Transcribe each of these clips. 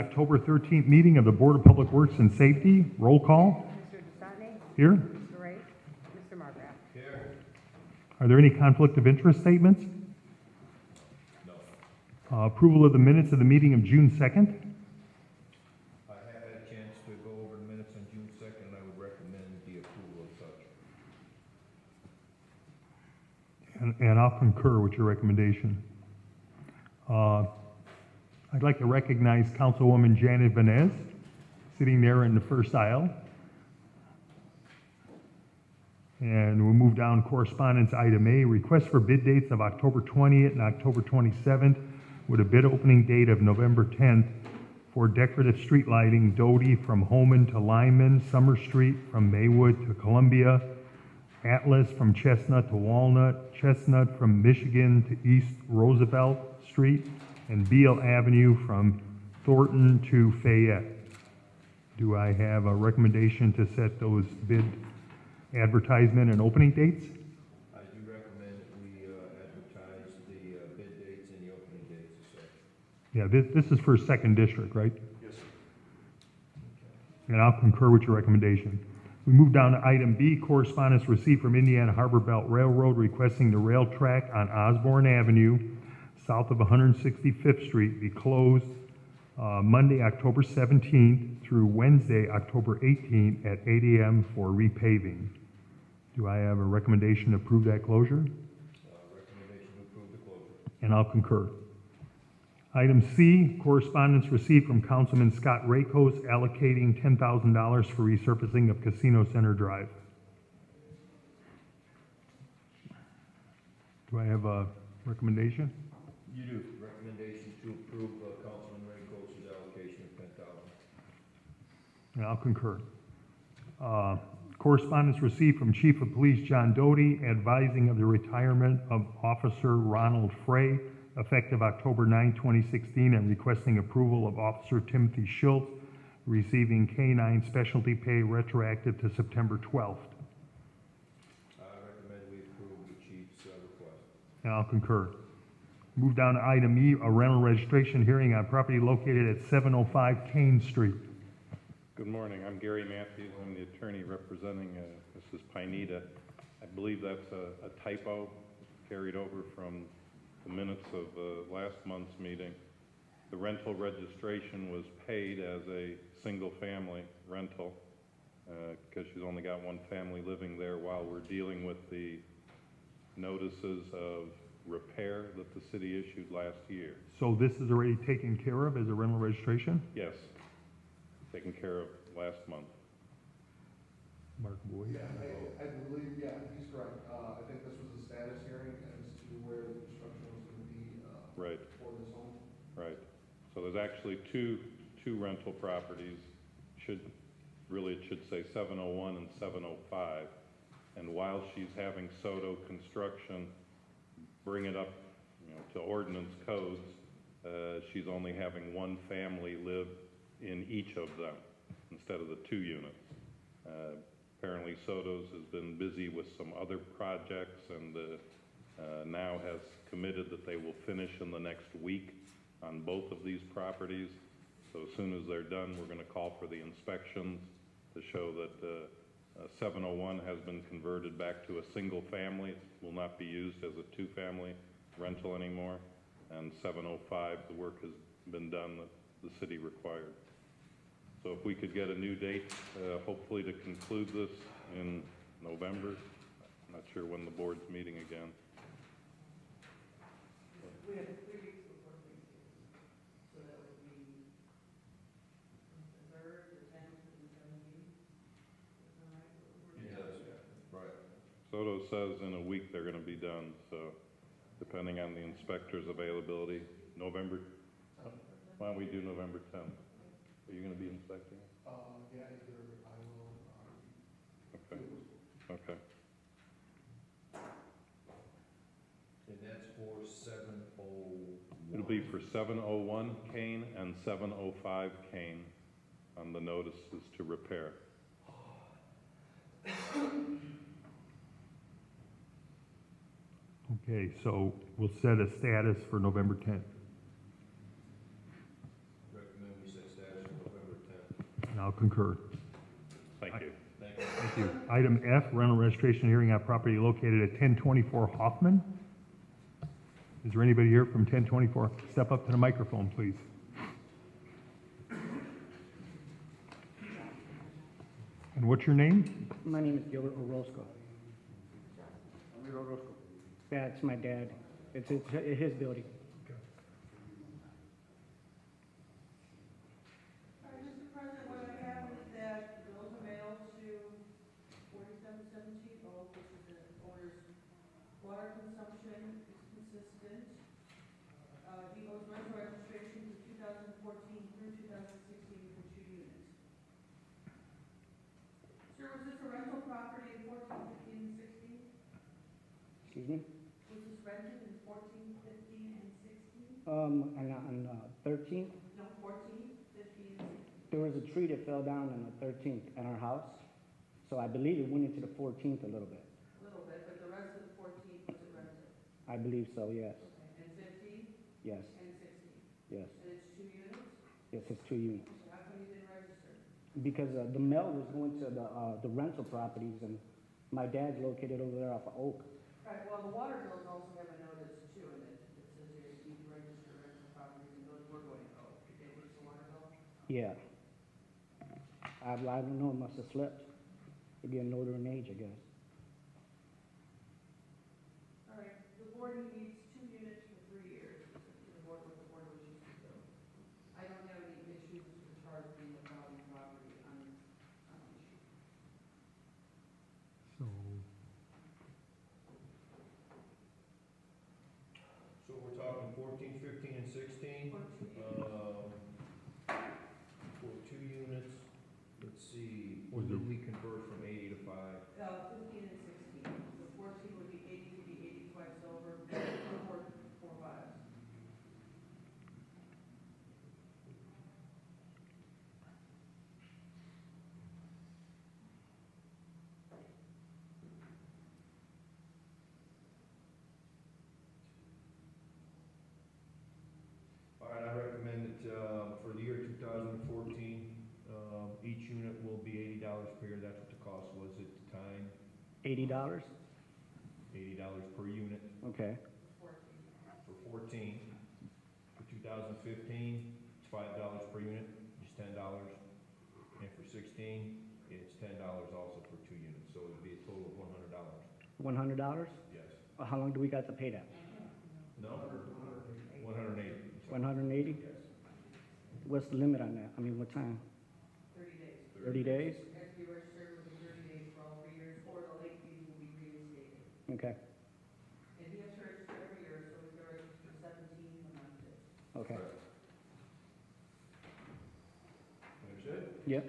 October 13th meeting of the Board of Public Works and Safety. Roll call. Mr. Desotney? Here. Mr. Ray? Mr. Margraf? Here. Are there any conflict of interest statements? No. Approval of the minutes of the meeting of June 2nd. I have had a chance to go over the minutes on June 2nd, and I would recommend the approval of such. And I'll concur with your recommendation. I'd like to recognize Councilwoman Janet Vanez, sitting there in the first aisle. And we'll move down correspondence item A, request for bid dates of October 20th and October 27th with a bid opening date of November 10th for decorative street lighting, Doty from Holman to Lyman, Summer Street from Maywood to Columbia, Atlas from Chestnut to Walnut, Chestnut from Michigan to East Roosevelt Street, and Beale Avenue from Thornton to Fayette. Do I have a recommendation to set those bid advertisement and opening dates? I do recommend that we advertise the bid dates and the opening dates as such. Yeah, this is for second district, right? Yes, sir. And I'll concur with your recommendation. We move down to item B, correspondence received from Indiana Harbor Belt Railroad requesting the rail track on Osborne Avenue, south of 165th Street, be closed Monday, October 17th through Wednesday, October 18th at 8 a.m. for repaving. Do I have a recommendation to approve that closure? Recommendation to approve the closure. And I'll concur. Item C, correspondence received from Councilman Scott Rakos allocating $10,000 for resurfacing of Casino Center Drive. Do I have a recommendation? You do. Recommendation to approve Councilman Rakos' allocation of $10,000. And I'll concur. Correspondence received from Chief of Police John Doty advising of the retirement of Officer Ronald Frey effective October 9, 2016, and requesting approval of Officer Timothy Schultz receiving K-9 specialty pay retroactive to September 12th. I recommend we approve the chief's request. And I'll concur. Move down to item E, a rental registration hearing on property located at 705 Kane Street. Good morning. I'm Gary Matthews. I'm the attorney representing Mrs. Pineda. I believe that's a typo carried over from the minutes of last month's meeting. The rental registration was paid as a single-family rental because she's only got one family living there while we're dealing with the notices of repair that the city issued last year. So this is already taken care of as a rental registration? Yes, taken care of last month. Mark Boyd? Yeah, I believe, yeah, he's correct. I think this was a status hearing as to where the construction was going to be Right. for this home. Right. So there's actually two rental properties. It should say 701 and 705. And while she's having Soto Construction bring it up, to ordinance codes, she's only having one family live in each of them instead of the two units. Apparently Soto's has been busy with some other projects and now has committed that they will finish in the next week on both of these properties. So as soon as they're done, we're going to call for the inspections to show that 701 has been converted back to a single family. It will not be used as a two-family rental anymore. And 705, the work has been done that the city required. So if we could get a new date, hopefully to conclude this in November. I'm not sure when the board's meeting again. We have 3 weeks before Thanksgiving, so that would be the 3rd, the 10th, and the 17th. He does, yeah. Right. Soto says in a week they're going to be done, so depending on the inspector's availability, November, why don't we do November 10th? Are you going to be inspecting it? Yeah, either I will, Okay. Okay. And that's for 701. It'll be for 701 Kane and 705 Kane on the notices to repair. Okay, so we'll set a status for November 10th. Recommend we set status I'll concur. Thank you. Thank you. Item F, rental registration hearing on property located at 1024 Hoffman. Is there anybody here from 1024? Step up to the microphone, please. And what's your name? My name is Gilbert Orozco. That's my dad. It's his building. All right, Mr. President, what I have is that the bills are mailed to 4717 Oak, which is the owner's water consumption is consistent. He owes rental registration for 2014 through 2016 for 2 units. Sir, was this a rental property in 14, 15, and 16? Excuse me? Was this rented in 14, 15, and 16? On 13th, No, 14, 15, and 16. there was a tree that fell down on the 13th at our house. So I believe it went into the 14th a little bit. A little bit, but the rest of the 14 was it rented? I believe so, yes. And 15 Yes, and 16. yes. And it's 2 units? Yes, it's 2 units. So how come you didn't register? Because the mail was going to the rental properties, and my dad's located over there off of Oak. Right, well, the water bills also have a notice too, and it says here you need to register rental properties, and those were going to Oak. Did they lose the water bill? Yeah. I don't know, it must have slipped. It'd be an older in age, I guess. All right, the board needs 2 units for 3 years, to the board, what the board wishes to do. I don't have any issues with the charge being a problem property on the issue. So, So we're talking 14, 15, and 16? For 2 units. For 2 units, let's see, Was when there- did we convert from 80 to 5? 15 and 16. The 14 would be 80 to be 85 silver, 4 5s. All right, I recommend that, for the year 2014, each unit will be $80 per year. That's what the cost was at the time, $80? $80 per unit Okay. 14. for 14. For 2015, it's $5 per unit, just $10. And for 16, it's $10 also for 2 units, so it'd be a total of $100. $100? Yes. How long do we got to pay that? No? 180. 180? Yes. What's the limit on that? I mean, what time? 30 days. 30 days? It has to be registered within 30 days for all 3 years, or the late fees will be reinstated. Okay, And he has to register every year, so he's going to register 17 months. okay. Understood? Yep.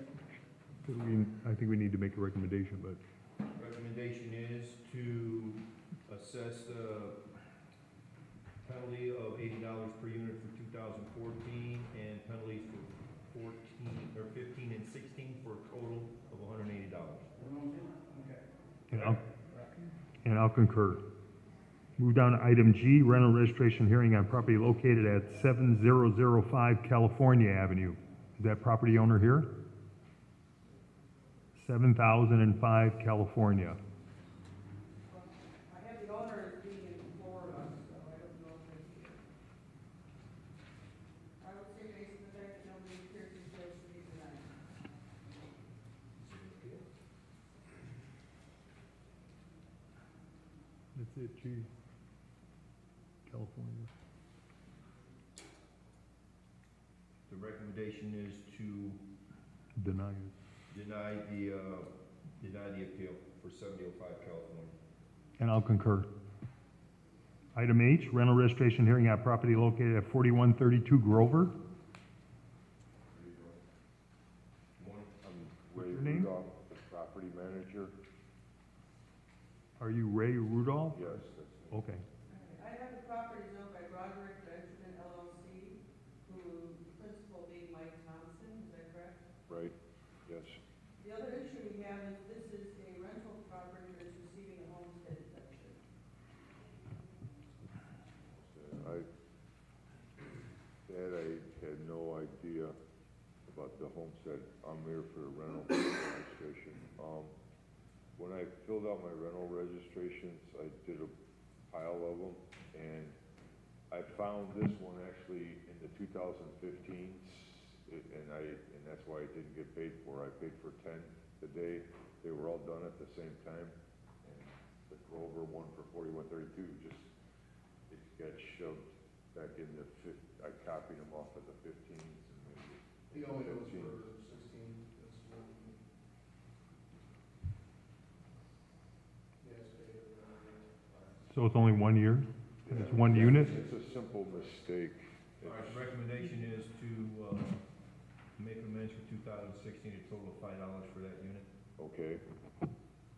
I think we need to make a recommendation, but Recommendation is to assess the penalty of $80 per unit for 2014 and penalties for 14, or 15 and 16 for a total of $180. and I'll concur. Move down to item G, rental registration hearing on property located at 7005 California Avenue. Is that property owner here? 7005 California. I have the owner as being in Florida, so I don't know if it's here. I would say based on the fact that nobody appears to show to be tonight. That's it, G. California. The recommendation is to Deny it. deny the appeal for 7005 California. And I'll concur. Item H, rental registration hearing on property located at 4132 Grover. Morning. I'm Ray What's your name? Rudolph, the property manager. Are you Ray Rudolph? Yes, that's me. Okay. I have the property owned by Broderick Benjamin LLC, who, principal being Mike Thompson, is that correct? Right, yes. The other issue we have is this is a rental property that is receiving a homestead exemption. I had no idea about the homestead. I'm here for rental registration. When I filled out my rental registrations, I did a pile of them, and I found this one actually in the 2015s, and that's why I didn't get paid for. I paid for 10 today. They were all done at the same time, and the Grover one for 4132 just, it got shoved back in the I copied them off of the 15s and maybe. He only goes 15s. for 16, that's what. Yes, So it's only 1 year? And it's one unit? It's a simple mistake. All right, the recommendation is to, make amends for 2016, a total of $5 for that unit. Okay,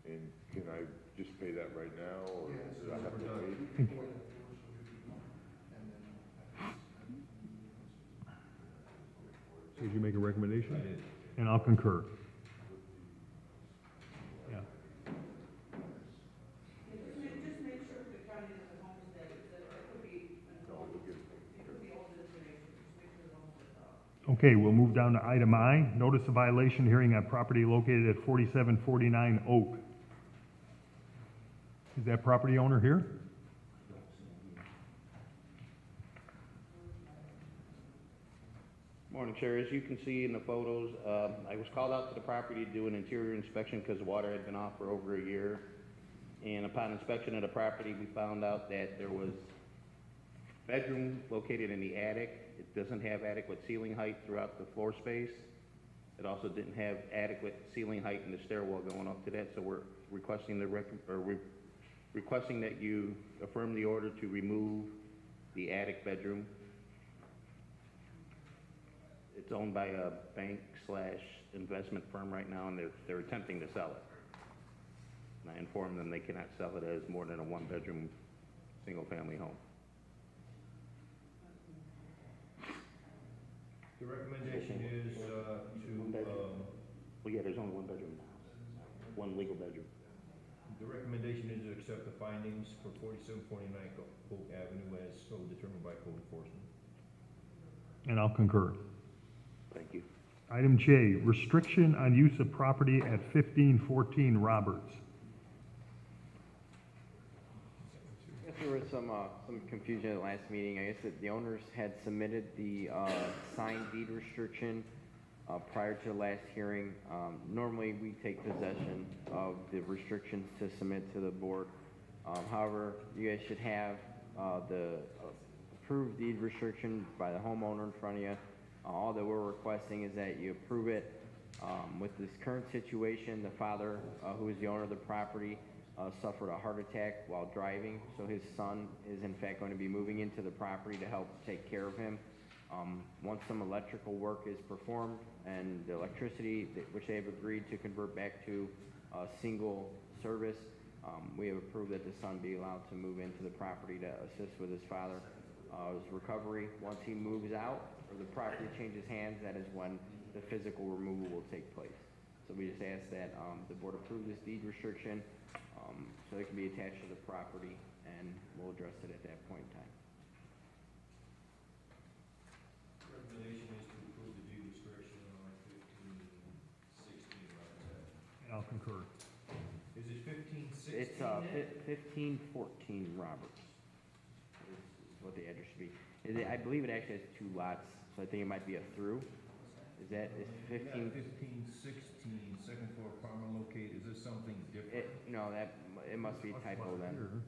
and can I just pay that right now, or Yes, do I have to we're done. wait? Did you make a recommendation? I did. And I'll concur. Yeah. Just make sure the county is the homestead, that could be, it could be old information, just make sure the homestead's out. Okay, we'll move down to item I, notice of violation hearing on property located at 4749 Oak. Is that property owner here? Morning, Chair. As you can see in the photos, I was called out to the property to do an interior inspection because the water had been off for over a year. And upon inspection of the property, we found out that there was bedroom located in the attic. It doesn't have adequate ceiling height throughout the floor space. It also didn't have adequate ceiling height in the stairwell going up to that, so we're requesting requesting that you affirm the order to remove the attic bedroom. It's owned by a bank/investment firm right now, and they're attempting to sell it. And I informed them they cannot sell it as more than a one-bedroom, single-family home. The recommendation is, Well, yeah, there's only one bedroom in the house, one legal bedroom. the recommendation is to accept the findings for 4749 Oak Avenue as so determined by code enforcement. And I'll concur. Thank you. Item J, restriction on use of property at 1514 Roberts. I guess there was some confusion at the last meeting. I guess that the owners had submitted the signed deed restriction prior to the last hearing. Normally, we take possession of the restrictions to submit to the board. However, you guys should have the approved deed restriction by the homeowner in front of you. All that we're requesting is that you approve it. With this current situation, the father, who is the owner of the property, suffered a heart attack while driving, so his son is in fact going to be moving into the property to help take care of him. Once some electrical work is performed and the electricity, which they have agreed to convert back to single service, we have approved that the son be allowed to move into the property to assist with his father's recovery. Once he moves out, or the property changes hands, that is when the physical removal will take place. So we just ask that the board approve this deed restriction so it can be attached to the property, and we'll address it at that point in time. Recommendation is to approve the deed restriction on 1516 Roberts Avenue. And I'll concur. Is it 1516? It's 1514 Roberts is what the address should be. I believe it actually has two lots, so I think it might be a through. Is 15? 1516, second floor apartment located, is this something different? No, it must be a typo then.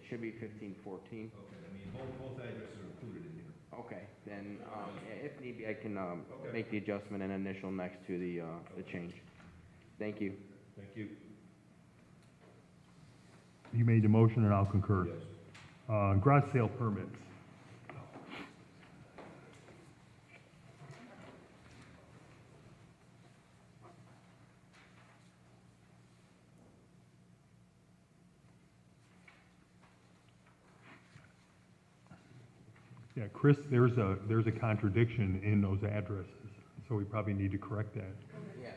Should be 1514. Okay, I mean, both addresses are included in here. Okay, then, if need be, I can, make the adjustment and initial next to the change. Thank you. Thank you. You made the motion and I'll concur. Yes. Garage sale permits. Yeah, Chris, there's a contradiction in those addresses, so we probably need to correct that. Yeah.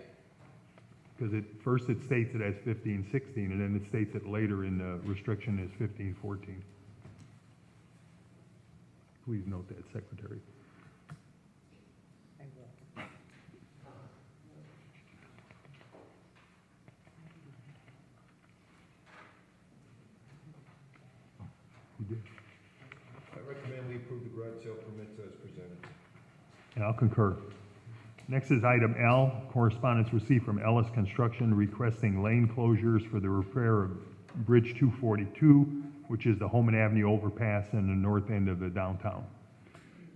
Because first it states it as 1516, and then it states it later in the restriction as 1514. Please note that, Secretary. did. I recommend we approve the garage sale permits as presented. And I'll concur. Next is item L, correspondence received from Ellis Construction requesting lane closures for the repair of Bridge 242, which is the Holman Avenue overpass in the north end of the downtown.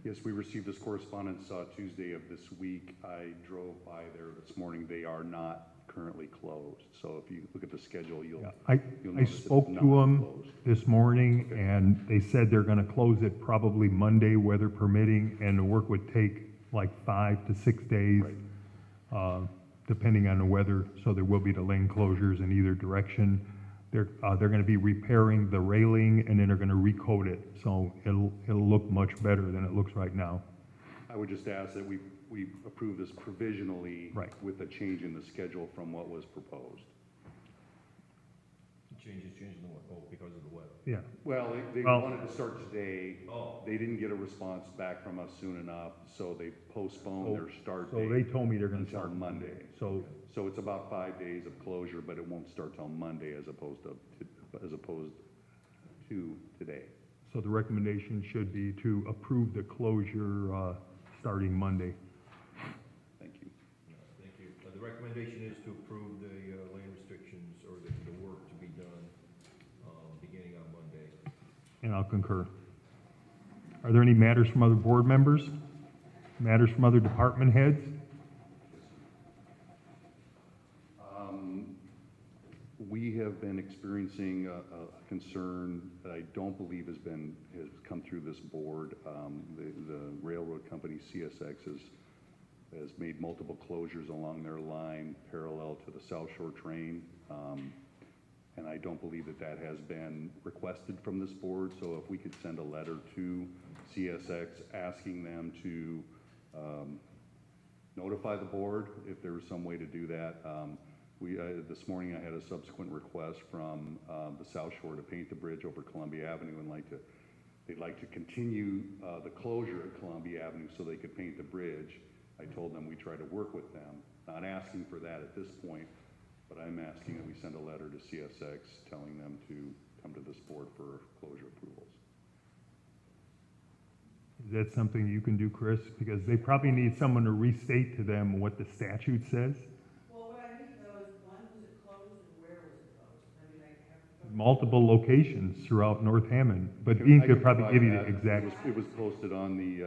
Yes, we received this correspondence Tuesday of this week. I drove by there this morning. They are not currently closed. So if you look at the schedule, you'll Yeah, you'll I notice it's spoke not to them closed. this morning, and they said they're gonna close it probably Monday, weather permitting, and the work would take like 5 to 6 days, depending on the weather, so there will be the lane closures in either direction. They're gonna be repairing the railing, and then they're gonna recoat it, so it'll look much better than it looks right now. I would just ask that we approve this provisionally Right. with a change in the schedule from what was proposed. Changing the what, because of the weather. Yeah, Well, they Well- wanted to start today. Oh. They didn't get a response back from us soon enough, so they postponed their start so they date told me they're gonna until start Monday. So, So it's about 5 days of closure, but it won't start till Monday as opposed to today. so the recommendation should be to approve the closure, starting Monday. Thank you. Thank you. The recommendation is to approve the lane restrictions or the work to be done beginning on Monday. And I'll concur. Are there any matters from other board members? Matters from other department heads? We have been experiencing a concern that I don't believe has come through this board. The railroad company CSX has made multiple closures along their line parallel to the South Shore train. And I don't believe that has been requested from this board. So if we could send a letter to CSX asking them to notify the board if there was some way to do that. This morning I had a subsequent request from the South Shore to paint the bridge over Columbia Avenue and they'd like to continue the closure at Columbia Avenue so they could paint the bridge. I told them we try to work with them, not asking for that at this point, but I'm asking that we send a letter to CSX telling them to come to this board for closure approvals. Is that something you can do, Chris? Because they probably need someone to restate to them what the statute says. Well, what I need to know is when was it closed and where was it closed? I mean, I have. Multiple locations throughout North Hammond, but I Dean can could probably provide give you the that. exact. It was posted on the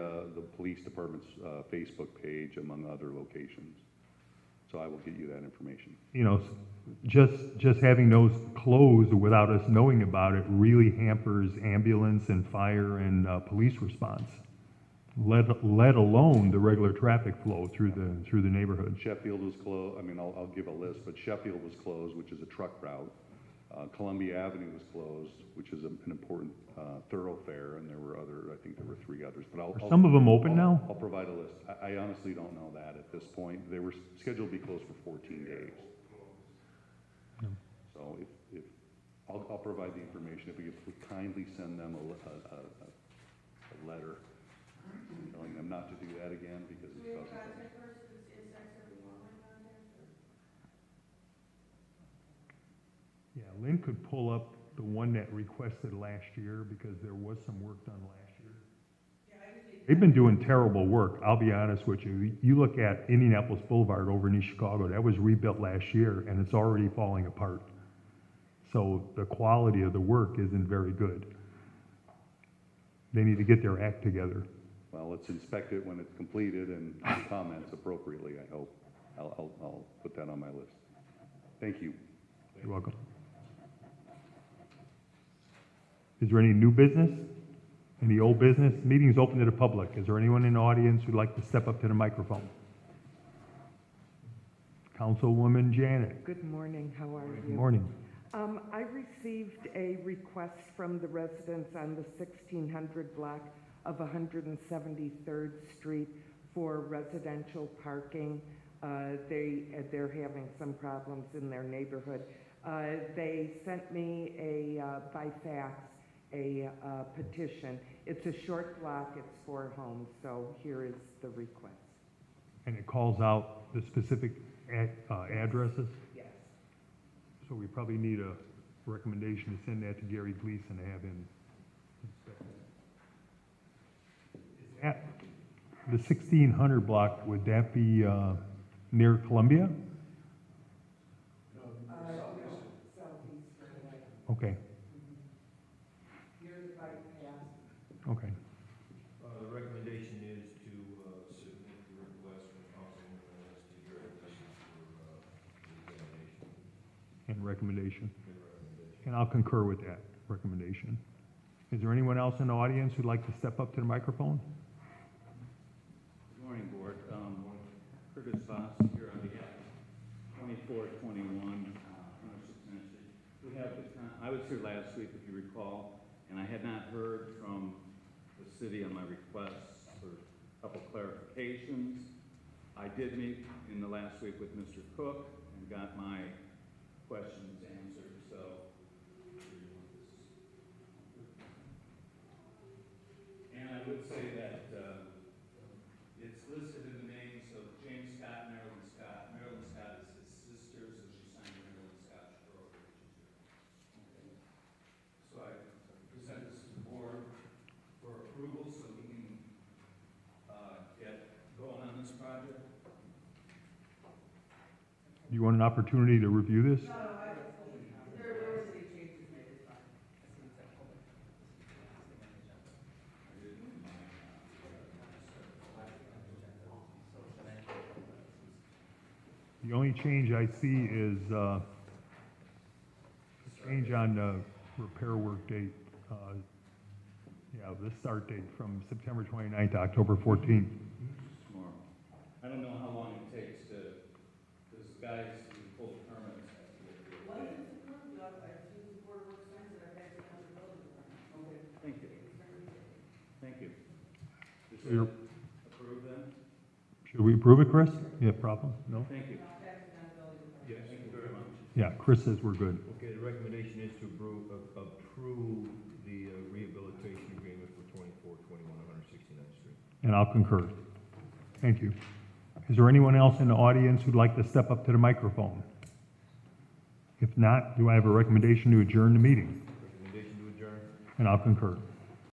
police department's Facebook page among other locations. So I will get you that information. You know, just having those closed without us knowing about it really hampers ambulance and fire and police response, let alone the regular traffic flow through the neighborhood. Sheffield was closed, I mean, I'll give a list, but Sheffield was closed, which is a truck route. Columbia Avenue was closed, which is an important thoroughfare, and there were I think there were 3 others, but Are some of them open now? I'll provide a list. I honestly don't know that at this point. They were scheduled to be closed for 14 days. So if I'll provide the information. If we could kindly send them a letter telling them not to do that again because Do we it's have a causing. contact person for CSX or we want my contact or? Yeah, Lynn could pull up the one that requested last year because there was some work done last year. Yeah, I just need. They've been doing terrible work, I'll be honest with you. You look at Indianapolis Boulevard over in East Chicago, that was rebuilt last year and it's already falling apart. So the quality of the work isn't very good. They need to get their act together. Well, let's inspect it when it's completed and comments appropriately, I hope. I'll put that on my list. Thank you. You're welcome. Is there any new business? Any old business? Meeting's open to the public. Is there anyone in the audience who'd like to step up to the microphone? Councilwoman Janet. Good morning, how are you? Good morning. I received a request from the residents on the 1600 block of 173rd Street for residential parking. They're having some problems in their neighborhood. They sent me by fax a petition. It's a short block, it's 4 homes, so here is the request. And it calls out the specific addresses? Yes. So we probably need a recommendation to send that to Gary Gleason to have him The 1600 block, would that be near Columbia? Okay, Near the bypass. okay. The recommendation is to submit the request from Councilman Velez to your attention for examination And recommendation. and recommendation. And I'll concur with that recommendation. Is there anyone else in the audience who'd like to step up to the microphone? Good morning, Board. Curtis Voss here on behalf of 2421 We have I was here last week, if you recall, and I had not heard from the city on my requests for a couple clarifications. I did meet in the last week with Mr. Cook and got my questions answered, so. And I would say that it's listed in the names of James Scott and Marilyn Scott. Marilyn Scott is his sister, so she signed the Marilyn Scott brokerage. Okay. So I present this to the board for approval so we can get going on this project. Do you want an opportunity to review this? There was any changes made, it's fine. The only change I see is a change on the repair work date. Yeah, the start date from September 29th to October 14th. Tomorrow. I don't know how long it takes to, because guys who pull the permits have to get through. Once it's approved, I've seen the board work signs that I've had to come to the building department. Okay. Thank you. Thank you. Is So you're- that approved then? Should we approve it, Chris? You have a problem? No? Thank you. Yes. Thank you very much. Yeah, Chris says we're good. Okay, the recommendation is to approve the rehabilitation agreement for 2421 169th Street. And I'll concur. Thank you. Is there anyone else in the audience who'd like to step up to the microphone? If not, do I have a recommendation to adjourn the meeting? Recommendation to adjourn? And I'll concur.